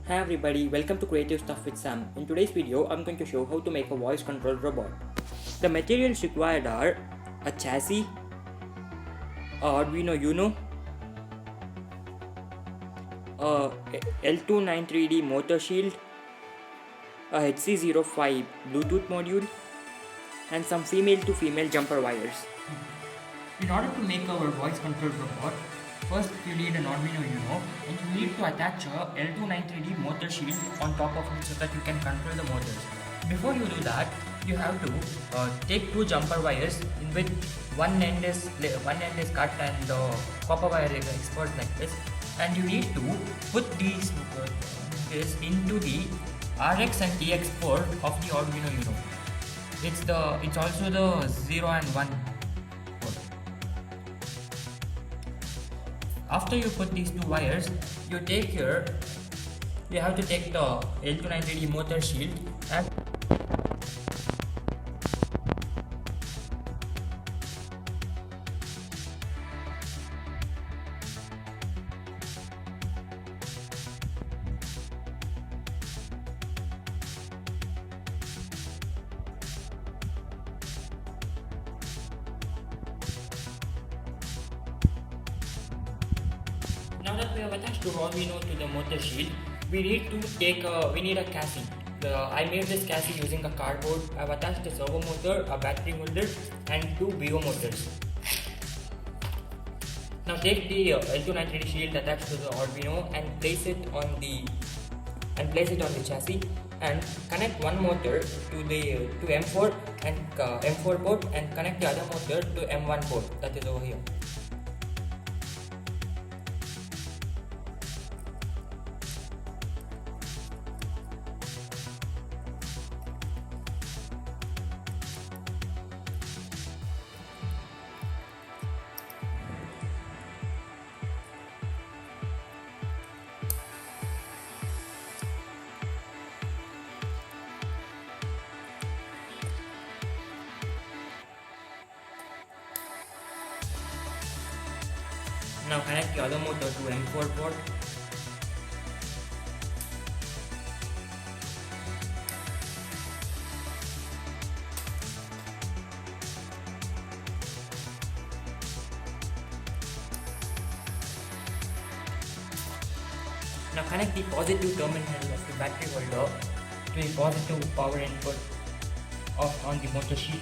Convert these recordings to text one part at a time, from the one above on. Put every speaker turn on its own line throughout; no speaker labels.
Hi everybody, welcome to Creative Stuff with Sam. In today's video, I'm going to show how to make a voice-controlled robot. The materials required are a chassis, a Arduino Uno, a L293D motor shield, a HC05 Bluetooth module, and some female-to-female jumper wires. In order to make our voice-controlled robot, first you need an Arduino Uno and you need to attach a L293D motor shield on top of it so that you can control the motors. Before you do that, you have to take two jumper wires in which one end is cut and the copper wire is exposed like this, and you need to put these this into the RX and TX port of the Arduino Uno. It's also the 0 and 1 port. After you put these two wires, you have to take the L293D motor shield and now that we have attached the Arduino to the motor shield, we need a chassis. I made this chassis using a cardboard. I have attached a servo motor, a battery holder, and two BO motors. Now take the L293 shield attached to the Arduino and place it on the chassis, and connect one motor to M4 and M4 port, and connect the other motor to M1 port, that is over here. Now connect the other motor to M4 port. Now connect the positive terminal of the battery holder to the positive power input on the motor shield.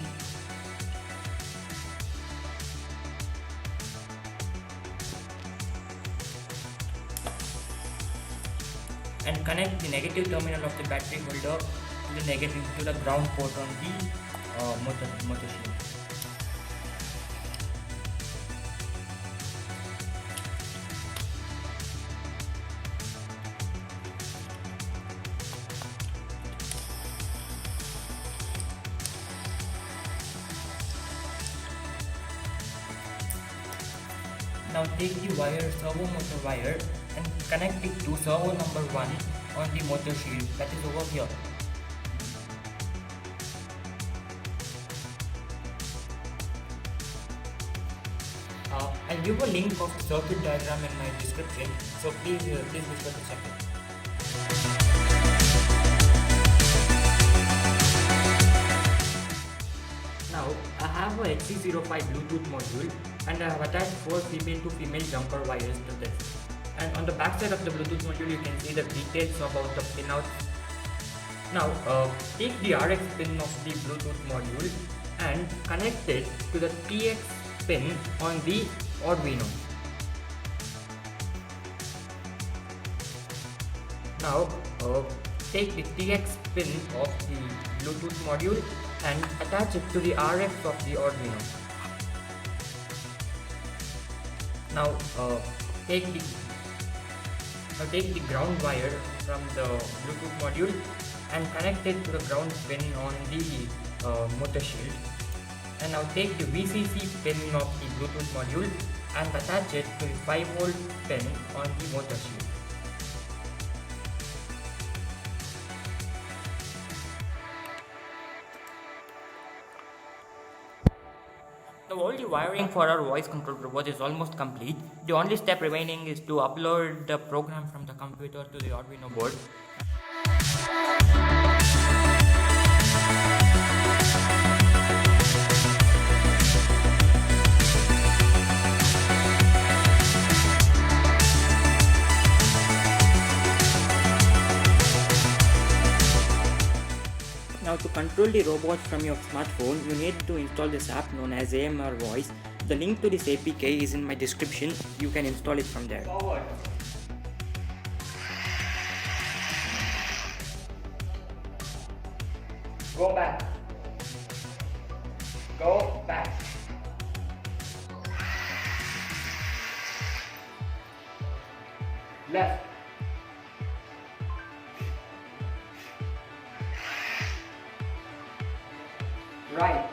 And connect the negative terminal of the battery holder to the ground port on the motor shield. Now take the servo motor wire, and connect it to servo number 1 on the motor shield, that is over here. I'll give a link of the circuit diagram in my description, so please be sure to check it. Now I have a HC05 Bluetooth module, and I have attached 4 female-to-female jumper wires to this. And on the back side of the Bluetooth module, you can see the details about the pinouts. Now take the RX pin of the Bluetooth module and connect it to the TX pin on the Arduino. Now take the TX pin of the Bluetooth module and attach it to the RX of the Arduino. Now take the ground wire from the Bluetooth module and connect it to the ground pin on the motor shield. And now take the VCC pin of the Bluetooth module and attach it to the 5V pin on the motor shield. The So all the wiring for our voice control robot is almost complete. The only step remaining is to upload the program from the computer to the Arduino board. Now to control the robot from your smartphone, you need to install this app known as AMR Voice. The link to this APK is in my description. You can install it from there. Forward. Go back. Go back. Left. Right.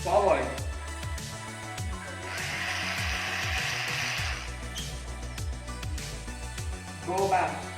Forward. Go back.